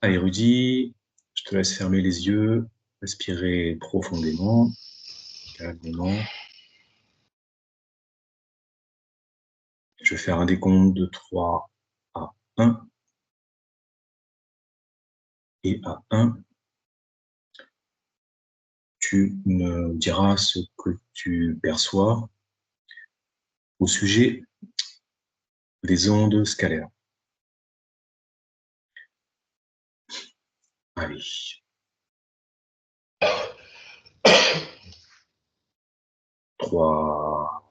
Allez, Rudy, je te laisse fermer les yeux, respirer profondément, calmement. Je vais faire un décompte de 3 à 1. Et à 1, tu me diras ce que tu perçois au sujet des ondes scalaires. Allez. 3,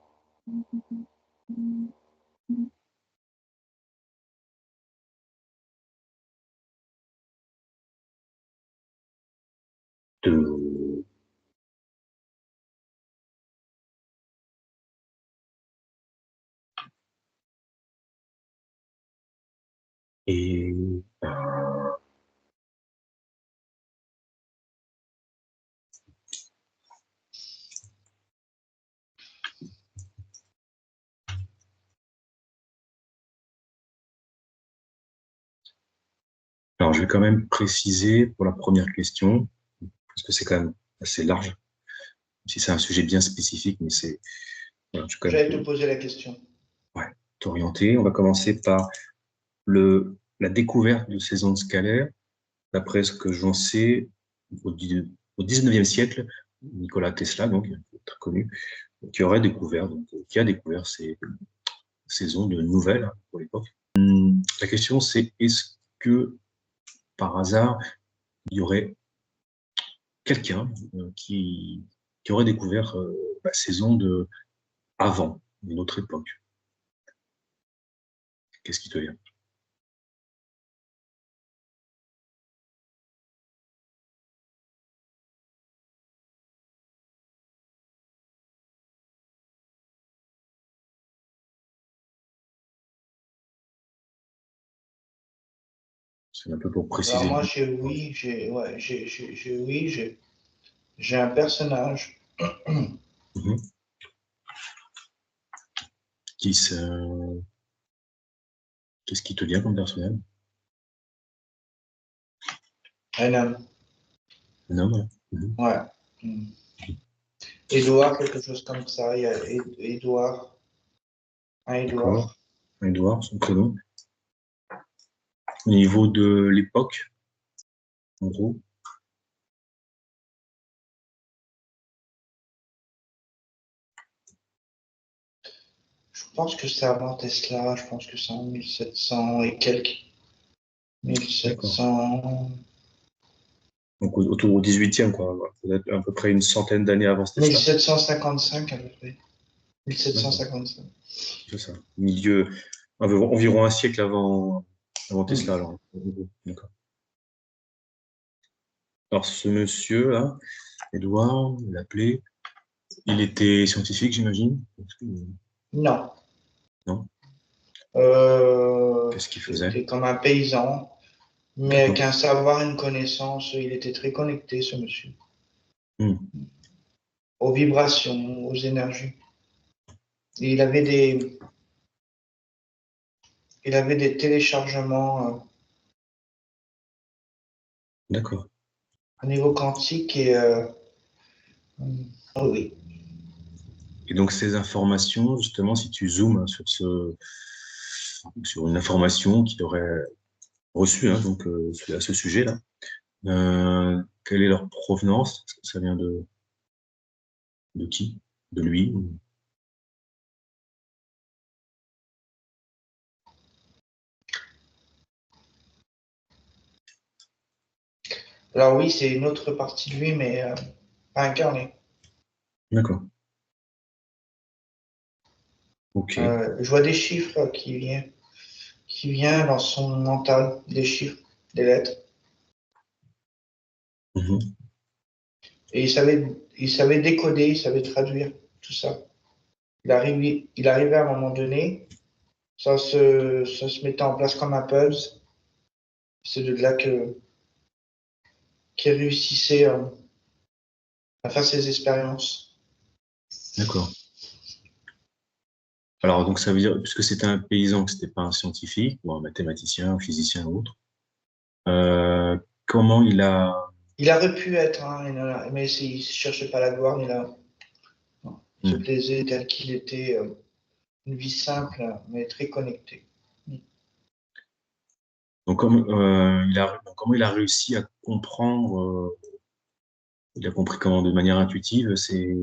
2, et 1. Alors, je vais quand même préciser pour la première question, parce que c'est quand même assez large, si c'est un sujet bien spécifique, mais c'est... Voilà, je vais quand même J'allais te poser la question. Ouais, t'orienter. On va commencer par la découverte de ces ondes scalaires. D'après ce que j'en sais, au 19e siècle, Nikola Tesla, donc très connu, qui aurait découvert, donc, qui a découvert ces ondes nouvelles hein, pour l'époque. La question, c'est est-ce que par hasard, il y aurait quelqu'un qui aurait découvert ces ondes avant, une autre époque? Qu'est-ce qui te vient? C'est un peu pour préciser. Alors moi, j'ai un personnage. Qu'est-ce qui te vient comme personnage? Un homme. Un homme? Ouais. Édouard, quelque chose comme ça. Il y a Édouard. Un Édouard. Un Édouard, son prénom. Au niveau de l'époque, en gros. Je pense que c'est avant Tesla. Je pense que c'est en 1700 et quelques. 1700. Donc autour au 18e, quoi. Peut-être à peu près une centaine d'années avant Tesla. 1755 à peu près. 1755. C'est ça. Milieu, environ un siècle avant Tesla, alors. D'accord. Alors ce monsieur-là, Édouard, l'appelait, il était scientifique, j'imagine? Non. Non. Qu'est-ce qu'il faisait? C'était comme un paysan, mais avec un savoir, une connaissance. Il était très connecté, ce monsieur. Aux vibrations, aux énergies. Et il avait des téléchargements D'accord. au niveau quantique et oui. Et donc ces informations, justement, si tu zoomes sur une information qu'il aurait reçue hein, donc, à ce sujet-là, quelle est leur provenance? Est-ce que ça vient de qui? De lui? Alors oui, c'est une autre partie de lui, mais pas incarnée. D'accord. Ok. Je vois des chiffres qui viennent dans son mental, des chiffres, des lettres. Et il savait décoder, il savait traduire tout ça. Il arrivait à un moment donné, ça se mettait en place comme un puzzle. C'est de là qu'il réussissait à faire ses expériences. D'accord. Alors, donc ça veut dire, puisque c'était un paysan, que c'était pas un scientifique, ou un mathématicien, un physicien ou autre, Comment il a... Il aurait pu être, hein, mais il ne cherchait pas la gloire, non, il se plaisait tel qu'il était, une vie simple, mais très connectée. Donc, comment il a réussi à comprendre, il a compris comment, de manière intuitive, ces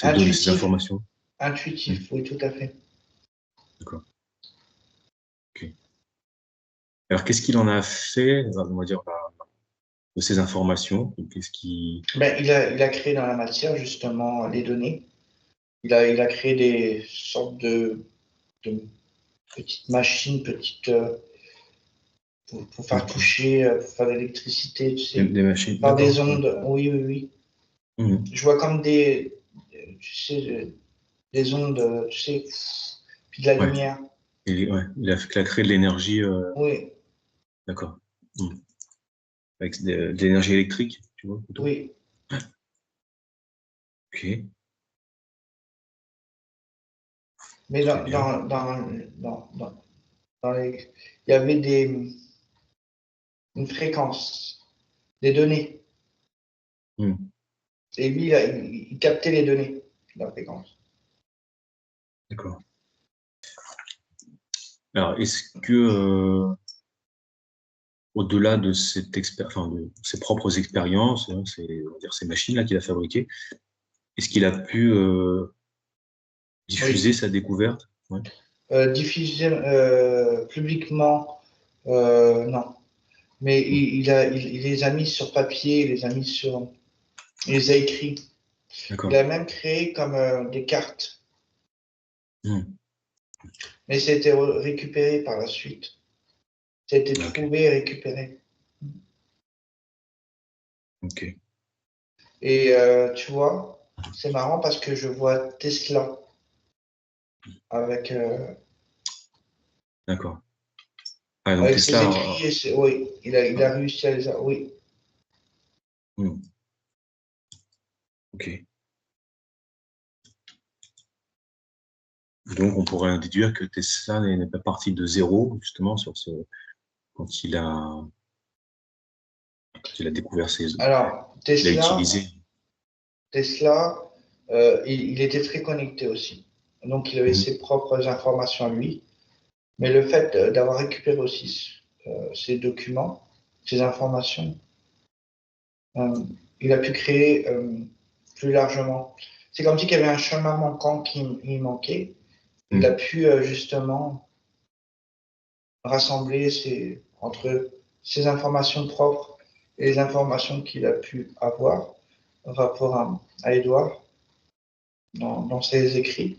Intuitif, informations. intuitif, oui, tout à fait. D'accord. Ok. Alors, qu'est-ce qu'il en a fait, on va dire, de ces informations? Qu'est-ce qui... Ben, il a créé dans la matière, justement, les données. Il a créé des sortes de petites machines, pour faire D'accord. toucher, pour faire de l'électricité, tu sais, Des machines, par des d'accord. Ouais. ondes. Oui, oui, oui. Mhm. Je vois comme tu sais, des ondes, tu sais, puis de la Ouais. lumière. Ouais. Il a créé de l'énergie, Oui, d'accord. Mhm. Avec de l'énergie électrique, tu vois, plutôt. oui. Ok, Mais très bien. il y avait une fréquence, des données. Mhm. Et lui, il captait les données, la fréquence. D'accord. Alors, est-ce que, au-delà de enfin, de ses propres expériences, hein, on va dire ces machines-là qu'il a fabriquées, est-ce qu'il a pu diffuser Oui. sa découverte? Ouais. Diffuser publiquement, non. Mais Mhm. il les a mis sur papier, il les a écrits. Il D'accord. a même créé comme des cartes, Mhm. mais c'était récupéré par la suite. Ça a été Ah, ok. trouvé et récupéré. Ok. Et tu vois, c'est marrant parce que je vois Tesla avec, D'accord. Ah, donc avec ses Tesla. écrits. Oui, il a réussi à les avoir. Oui, Mhm. Ok. Donc, on pourrait en déduire que Tesla n'est pas parti de zéro, justement, quand il a découvert alors qu'il a utilisé. Tesla, il était très connecté aussi. Donc il avait Mhm. ses propres informations à lui. Mais le fait d'avoir récupéré aussi ces documents, ces informations, euh, il a pu créer plus largement. C'est comme si il y avait un chemin manquant qui il manquait. Il a Mhm. pu justement rassembler entre ses informations propres et les informations qu'il a pu avoir par rapport à Edouard dans ses écrits.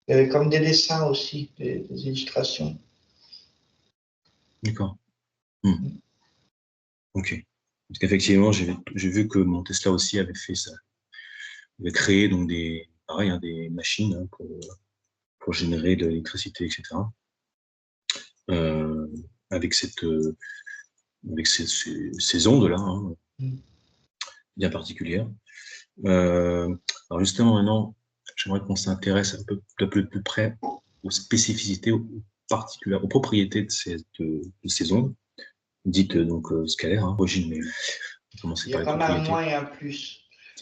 Il y avait comme des dessins aussi, des illustrations. D'accord. Mhm. Ok. Parce qu'effectivement, j'ai vu que mon Tesla aussi avait fait ça. Il avait créé donc pareil, hein, des machines, hein, pour générer de l'électricité, etc. Euh, avec ces ondes-là, hein, Mm. bien particulières. Alors justement, maintenant, j'aimerais qu'on s'intéresse un peu plus près aux spécificités, aux particularités, aux propriétés de ces ondes, dites donc scalaires, hein, origine, mais on va commencer Il y a par les comme un propriétés. moins et un plus.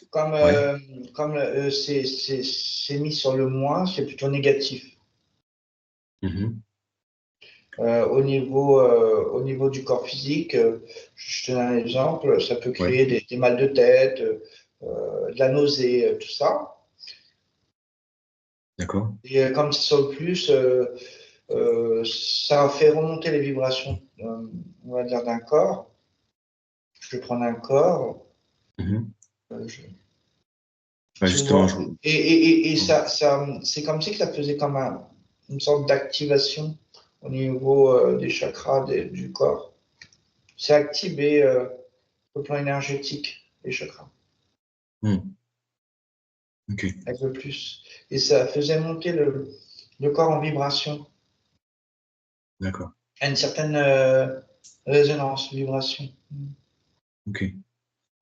Comme Ouais. c'est mis sur le moins, c'est plutôt négatif. Mhm. Au niveau du corps physique, je te donne un exemple, ça peut Ouais. créer des mal de tête, de la nausée, tout ça. D'accord. Et comme c'est sur le plus, ça fait remonter les vibrations, on va dire, d'un corps. Je vais prendre un corps, Mhm. je Ouais, tu justement, vois. Et c'est comme si que ça faisait comme une sorte d'activation au niveau des chakras du corps. C'est activé au plan énergétique, les chakras, Mhm. Ok. avec le plus. Et ça faisait monter le corps en vibration, D'accord. à une certaine résonance, vibration. Ok.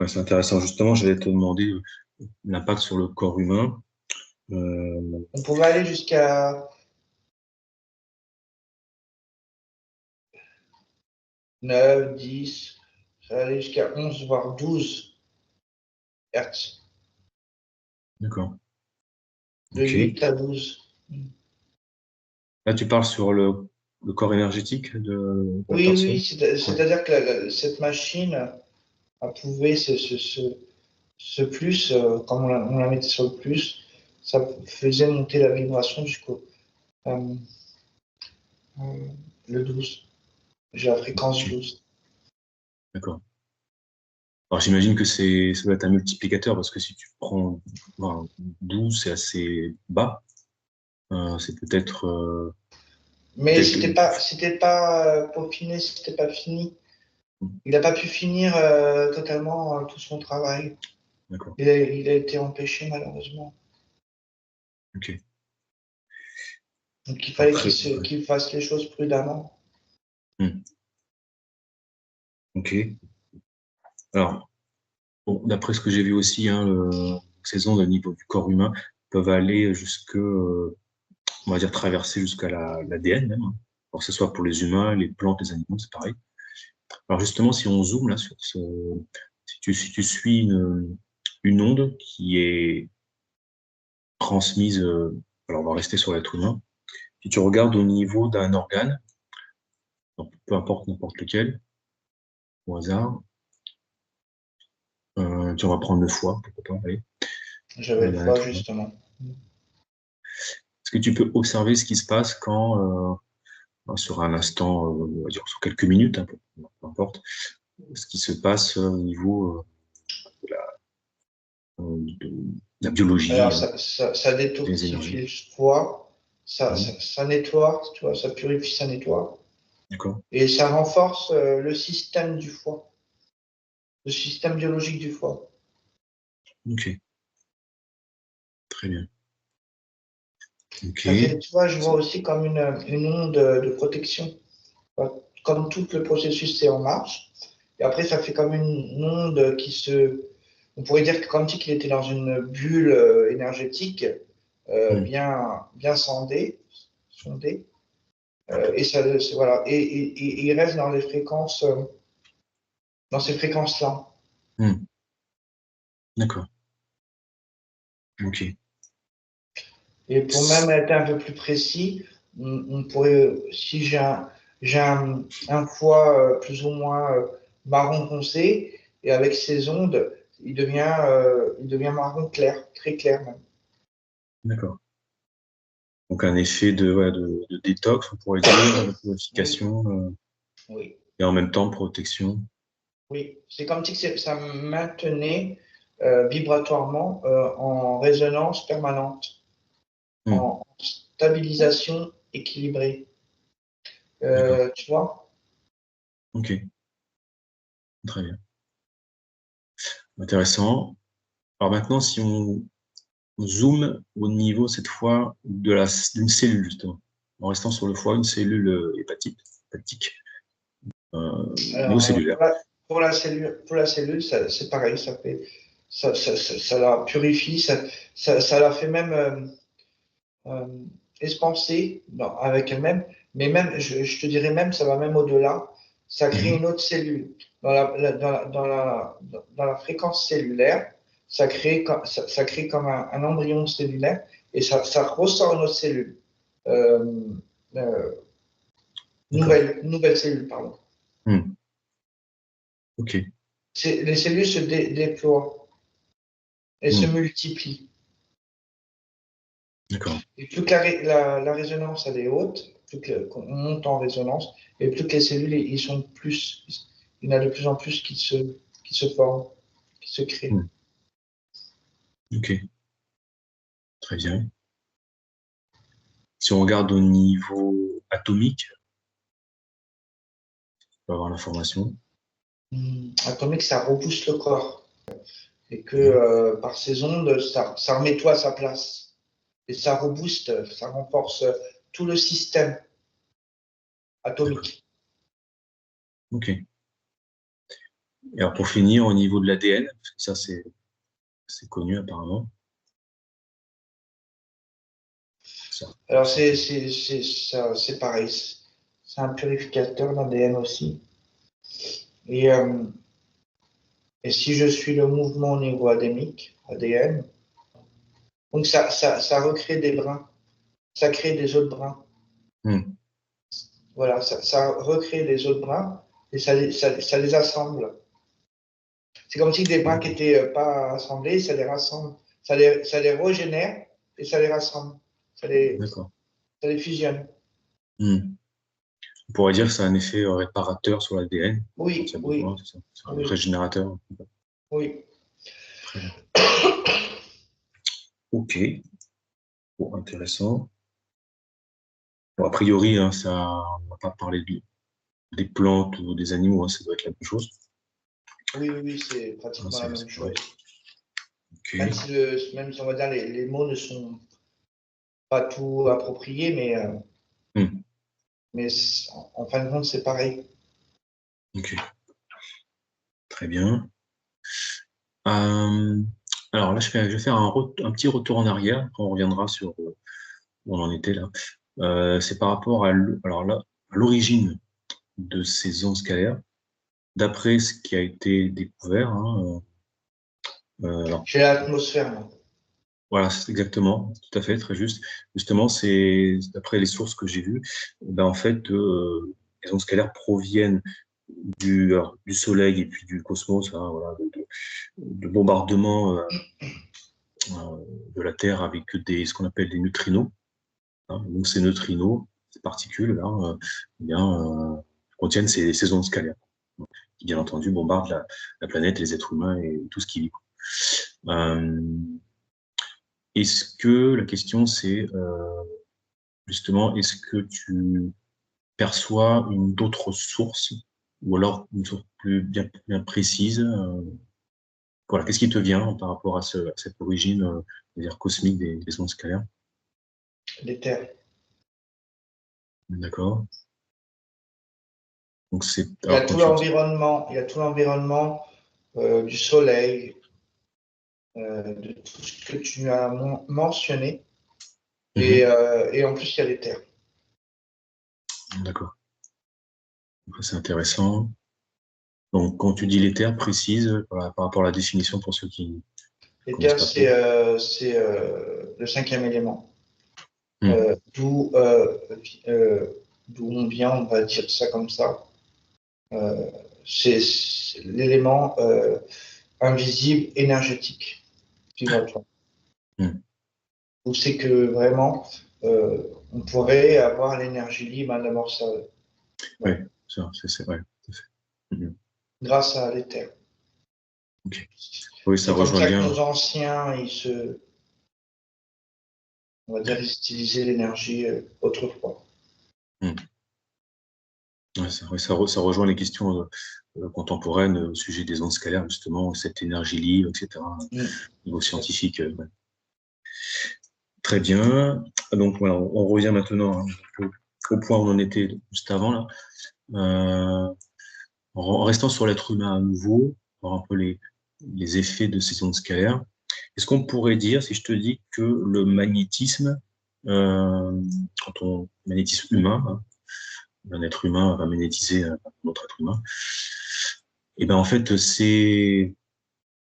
Ouais, c'est intéressant. Justement, j'allais te demander l'impact sur le corps humain. Euh, On pouvait aller jusqu'à 9, 10, ça va aller jusqu'à 11, voire 12 Hertz. D'accord. De Ok. 8 à 12. Là, tu parles sur le corps énergétique de la Oui, oui, personne. Ouais. c'est-à-dire que cette machine a prouvé ce plus, comme on la mettait sur le plus, ça faisait monter la vibration jusqu'au euh, le 12. J'ai la fréquence Ok. 12. D'accord. Alors, j'imagine que ça doit être un multiplicateur parce que si tu prends 12, c'est assez bas. C'est peut-être Mais quelques. c'était pas peaufiné, c'était pas fini. Il n'a pas pu finir totalement tout son travail. D'accord. Il a été empêché malheureusement. Ok. Donc il fallait Après, qu'il fasse les choses prudemment. hmm, ok. Alors, bon, d'après ce que j'ai vu aussi, hein, ces ondes au niveau du corps humain peuvent aller jusque, on va dire, traverser jusqu'à l'ADN même, hein. Alors, que ce soit pour les humains, les plantes, les animaux, c'est pareil. Alors justement, si on zoome là sur si tu suis une onde qui est transmise, alors on va rester sur l'être humain. Si tu regardes au niveau d'un organe, donc peu importe n'importe lequel, au hasard, on va prendre le foie, pourquoi pas, allez, J'avais le d'un foie être humain. justement. Est-ce que tu peux observer ce qui se passe quand, sur un instant, on va dire sur quelques minutes, hein, peu importe, ce qui se passe au niveau de la biologie, Alors ça des détoxifie énergies. le foie, Mhm. ça nettoie, tu vois, ça purifie, ça nettoie. D'accord? Et ça renforce le système du foie, le système biologique du foie. Ok, très bien. Ok. Ça fait, tu vois, je vois aussi comme une onde de protection. Comme tout le processus c'est en marche. Et après, ça fait comme une onde qui se. On pourrait dire que comme si il était dans une bulle énergétique Hmm. bien sondée. Et ça, voilà. Et il reste dans les fréquences, dans ces fréquences-là. Hmm. D'accord. Ok. Et pour même être un peu plus précis, on pourrait, si j'ai un foie plus ou moins marron foncé, et avec ces ondes, il devient marron clair, très clair même. D'accord. Donc un effet de détox, on pourrait dire, de Oui, purification, oui, et en même temps protection. oui. C'est comme si ça maintenait vibratoirement en résonance permanente, Hmm. en stabilisation équilibrée. D'accord. Tu vois? Ok. Très bien. Intéressant. Alors maintenant, si on zoome au niveau, cette fois, d'une cellule, justement. En restant sur le foie, une cellule hépatique, niveau Alors, cellulaire. pour la cellule, c'est pareil, ça la purifie, ça la fait même euh, expanser avec elle-même, mais même, je te dirais même, ça va même au-delà, ça crée Mhm. une autre cellule. Dans la fréquence cellulaire, ça crée comme un embryon cellulaire et ça ressort une autre cellule. Euh, euh, D'accord. nouvelle cellule, pardon. Hmm. Ok. Les cellules se déploient et se Hmm. multiplient. D'accord. Et plus que la résonance elle est haute, qu'on monte en résonance, et plus que les cellules ils sont plus, il y en a de plus en plus qui se forment, qui se créent. Hmm. Ok. Très bien. Si on regarde au niveau atomique, on va avoir l'information. Atomique, ça rebooste le corps. Et que Oui. par ces ondes, ça remet tout à sa place. Et ça rebooste, ça renforce tout le système D'accord. atomique. Ok. Et alors pour finir, au niveau de l'ADN, parce que ça c'est connu apparemment. Ça, Alors ça peut. c'est pareil, c'est un purificateur d'ADN aussi. Et, euh, et si je suis le mouvement au niveau ADN, donc ça recrée des brins, ça crée des autres brins. Hmm. Voilà, ça recrée des autres brins et ça les assemble. C'est comme si des brins qui n'étaient pas assemblés, ça les rassemble. Ça les régénère et ça les rassemble. Ça les, D'accord. ça les fusionne. Hmm. On pourrait dire que c'est un effet réparateur sur l'ADN, quand il y Oui, a besoin, oui, c'est ça. C'est un oui, régénérateur. oui. Très bien. Ok, bon, intéressant. Bon, a priori, hein, on va pas parler des plantes ou des animaux, hein, ça doit être la même chose. Oui, oui, oui, c'est Ah, pratiquement la même ouais. chose. Même Ok. si, même si on va dire les mots ne sont pas tout appropriés, Hmm. mais en fin de compte, c'est pareil. Ok, très bien. Euh, alors là, je vais faire un petit retour en arrière, après on reviendra sur où on en était là. C'est par rapport alors là, à l'origine de ces ondes scalaires, d'après ce qui a été découvert. Hein, alors, J'ai l'atmosphère, moi. voilà, c'est exactement, tout à fait, très juste. Justement, c'est d'après les sources que j'ai vues, ben, en fait, les ondes scalaires proviennent alors, du Soleil et puis du cosmos, hein, voilà, de bombardements de la Terre avec ce qu'on appelle des neutrinos. Hein. Donc ces neutrinos, ces particules là, eh bien, contiennent ces ondes scalaires, qui bien entendu bombardent la planète, les êtres humains et tout ce qui vit. Euh, Est-ce que la question c'est justement, est-ce que tu perçois une autre source ou alors une source bien précise voilà, qu'est-ce qui te vient par rapport à cette origine dire cosmique des ondes scalaires? Les terres. D'accord. Donc Il y a alors quand tout tu dis l'environnement, il y a tout l'environnement du soleil, de tout ce que tu as mentionné. Mhm. Et en plus, il y a les terres. D'accord. C'est intéressant. Donc, quand tu dis les terres précises, par rapport à la définition pour ceux qui ne Les connaissent terres, pas trop. c'est le cinquième élément. Hmm. Euh, D'où euh, d'où on vient, on va dire ça comme ça. Euh, c'est l'élément invisible énergétique vibratoire. Hmm. Où c'est que vraiment on pourrait avoir l'énergie libre à d'avoir ça Oui, ouais, ça, c'est vrai. Tout à fait. Mhm. grâce à l'éther. Ok. Oui, ça C'est comme rejoint ça que bien. nos anciens, on va dire, ils utilisaient l'énergie autrefois. Hmm. Ouais, ça rejoint les questions contemporaines au sujet des ondes scalaires, justement, cette énergie libre, etc. Au Mm. niveau scientifique. Ouais. Très bien. Donc, voilà, on revient maintenant hein, au point où on en était juste avant, là. Euh, en restant sur l'être humain à nouveau, voir un peu les effets de ces ondes scalaires. Est-ce qu'on pourrait dire, si je te dis que le magnétisme, magnétisme humain, hein, un être humain va magnétiser un autre être humain, et ben en fait, le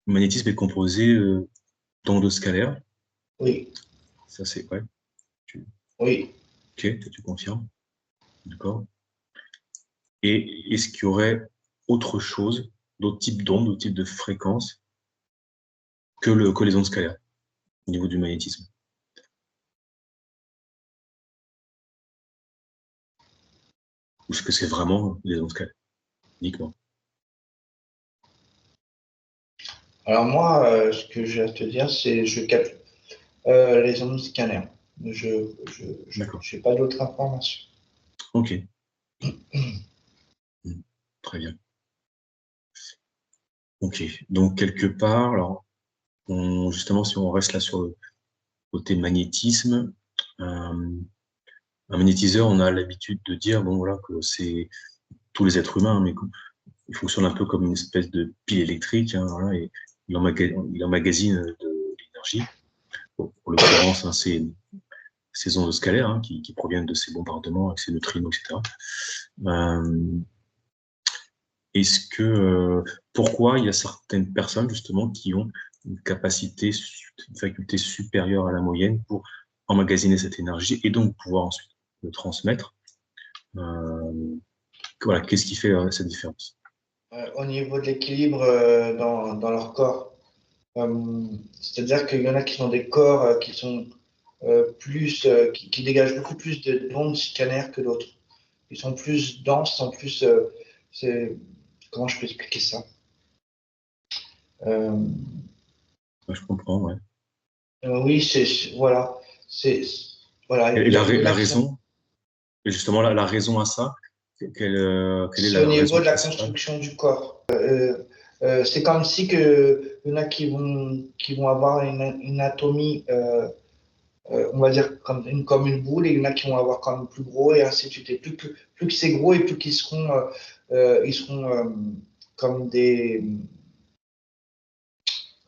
magnétisme est composé d'ondes scalaires. Oui, Ça c'est ouais. Tu, oui. ok, tu confirmes, d'accord. Et est-ce qu'il y aurait autre chose, d'autres types d'ondes, d'autres types de fréquences que les ondes scalaires au niveau du magnétisme? Ou est-ce que c'est vraiment les ondes scalaires uniquement? Alors moi, ce que j'ai à te dire, c'est je capte les ondes scalaires. D'accord. Je n'ai pas d'autres informations. Ok. Hmm. Très bien. Ok. Donc quelque part, alors justement, si on reste là sur le côté magnétisme, un magnétiseur, on a l'habitude de dire bon voilà que c'est tous les êtres humains, mais il fonctionne un peu comme une espèce de pile électrique, hein, voilà, et il emmagasine de l'énergie. Bon, en l'occurrence, hein, c'est ces ondes scalaires hein, qui proviennent de ces bombardements avec ces neutrinos, etc. Euh, Pourquoi il y a certaines personnes justement qui ont une capacité, une faculté supérieure à la moyenne pour emmagasiner cette énergie et donc pouvoir ensuite le transmettre. Voilà, qu'est-ce qui fait cette différence? Au niveau de l'équilibre dans leur corps. C'est-à-dire qu'il y en a qui ont des corps qui sont qui dégagent beaucoup plus d'ondes scanner que d'autres. Ils sont plus denses, ils sont plus. Comment je peux expliquer ça? Euh, Je comprends, ouais. oui, voilà. Voilà. Et Il y en la a qui sont. raison, et justement la raison à ça, quelle est C'est au la niveau raison de la principale? construction du corps. C'est comme si que, il y en a qui vont avoir une anatomie, on va dire, comme une boule, et il y en a qui vont avoir comme plus gros, et ainsi de suite. Et plus que c'est gros, et plus ils seront comme des.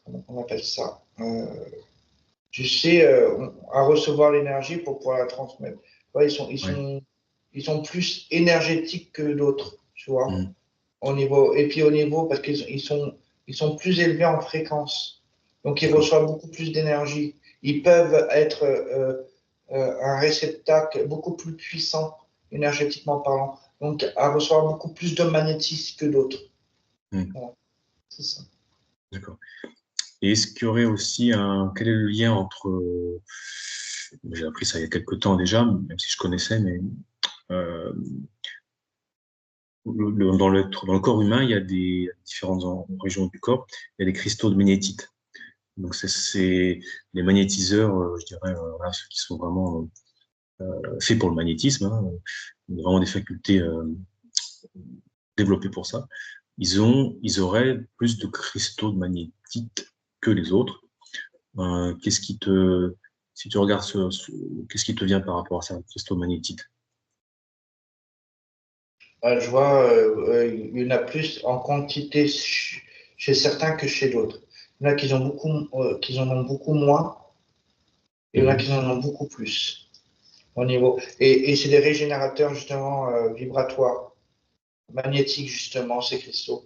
Comment on appelle ça? Tu sais, à recevoir l'énergie pour pouvoir la transmettre. Ouais, Ouais. ils sont plus énergétiques que d'autres, tu vois. Mm. Et puis au niveau, parce ils sont plus élevés en fréquence. Donc ils D'accord. reçoivent beaucoup plus d'énergie. Ils peuvent être un réceptacle beaucoup plus puissant, énergétiquement parlant. Donc à recevoir beaucoup plus de magnétisme que d'autres. Mm. Voilà, c'est ça. D'accord. Et est-ce qu'il y aurait aussi quel est le lien entre, j'ai appris ça il y a quelques temps déjà, même si je connaissais, mais euh, dans le corps humain, il y a des différentes régions du corps, il y a des cristaux de magnétite. Donc c'est les magnétiseurs, je dirais, voilà, ceux qui sont vraiment faits pour le magnétisme, hein, vraiment des facultés développées pour ça. Ils auraient plus de cristaux de magnétite que les autres. Qu'est-ce qui te, si tu regardes qu'est-ce qui te vient par rapport à ça, cristaux magnétiques? Je vois, il y en a plus en quantité chez certains que chez d'autres. Il y en a qui en ont beaucoup moins, et il y en a qui Mhm. en ont beaucoup plus au niveau. Et c'est des régénérateurs justement vibratoires, magnétiques justement, ces cristaux.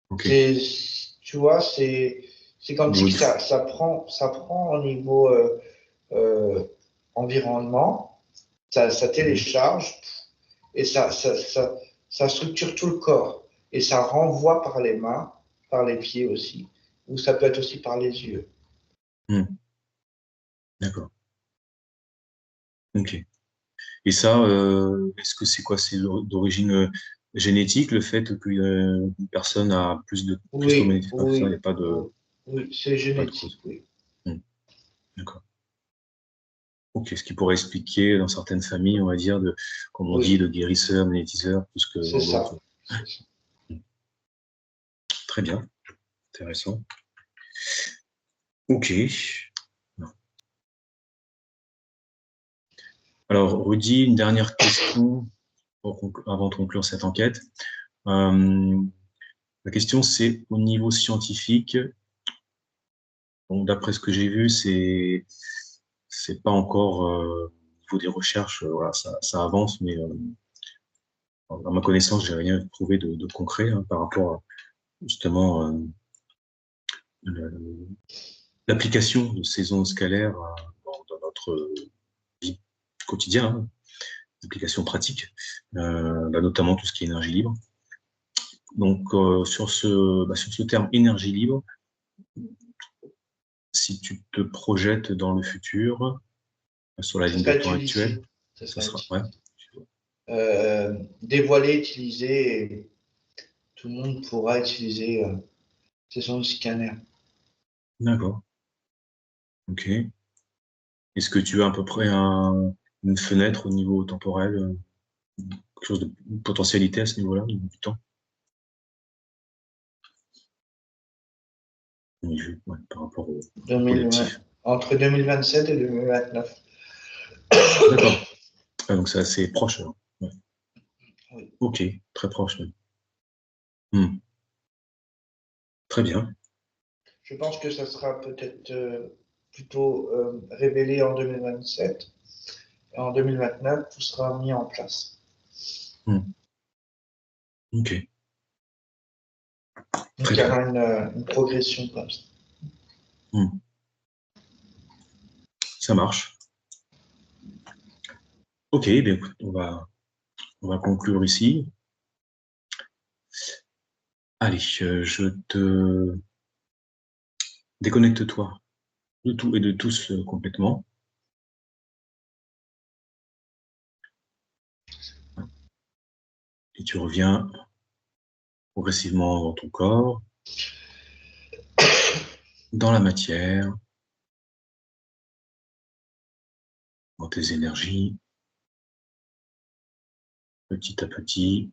Ok. C'est, tu vois, c'est Au comme si niveau que du, ça prend au niveau euh, environnement, ça Mhm. télécharge et ça structure tout le corps et ça renvoie par les mains, par les pieds aussi, ou ça peut être aussi par les yeux. Mhm. D'accord. Ok. Et ça, est-ce que c'est quoi? C'est d'origine génétique, le fait qu'une personne a plus de cristaux Oui, magnétiques que ça, il n'y a oui, pas de, oui, c'est pas de génétique, cause. oui. Mhm. D'accord. Ok. Ce qui pourrait expliquer dans certaines familles, on va dire, comme on dit, Oui, de guérisseurs, magnétiseurs, plus que c'est dans ça. d'autres. C'est ça. Mhm. Très bien. Intéressant. Ok. Alors, Rudy, une dernière question avant de conclure cette enquête. Euh, la question, c'est au niveau scientifique. Bon, d'après ce que j'ai vu, c'est pas encore au niveau des recherches. Voilà, ça avance, mais à ma connaissance, j'ai rien trouvé de concret hein, par rapport à justement le- l'application de ces ondes scalaires dans notre vie quotidienne, hein, application pratique, bah, notamment tout ce qui est énergie libre. Donc sur ce terme énergie libre, si tu te projettes dans le futur, sur la Ça ligne de sera temps actuelle, utilisé. Ça ça sera sera ouais, utilisé. Dévoilé, utilisé, et tout le monde pourra utiliser ces ondes scanner. d'accord, ok. Est-ce que tu as à peu près une fenêtre au niveau temporel, quelque chose de une potentialité à ce niveau-là, au niveau du temps? Ouais, par rapport au 2020, collectif. entre 2027 et 2029. D'accord. Ah, donc c'est assez proche alors. Ouais. Oui. Ok, très proche même. Hmm. Très bien. Je pense que ça sera peut-être plutôt révélé en 2027. Et en 2029, tout sera mis en place. Hmm. Ok. Donc, Très il y bien. aura une progression comme ça. Ça marche. Ok, bien, écoute, on va conclure ici. Allez, je te déconnecte-toi de tout et de tous complètement. Et tu reviens progressivement dans ton corps, dans la matière, dans tes énergies, petit à petit.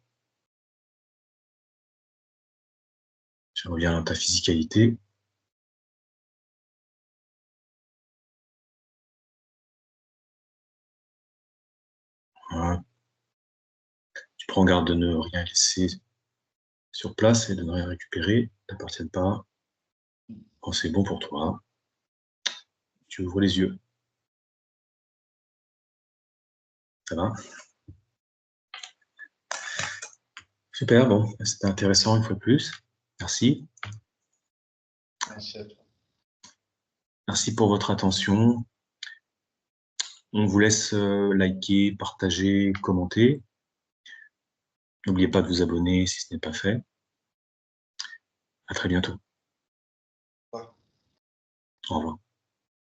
Tu reviens dans ta physicalité. Voilà. Tu prends garde de ne rien laisser sur place et de ne rien récupérer, ne t'appartiennent pas. Quand c'est bon pour toi, tu ouvres les yeux. Ça va? Super, bon, c'était intéressant une fois de plus. Merci. Merci à toi. Merci pour votre attention. On vous laisse liker, partager, commenter. N'oubliez pas de vous abonner si ce n'est pas fait. À très bientôt. Au revoir. Au revoir.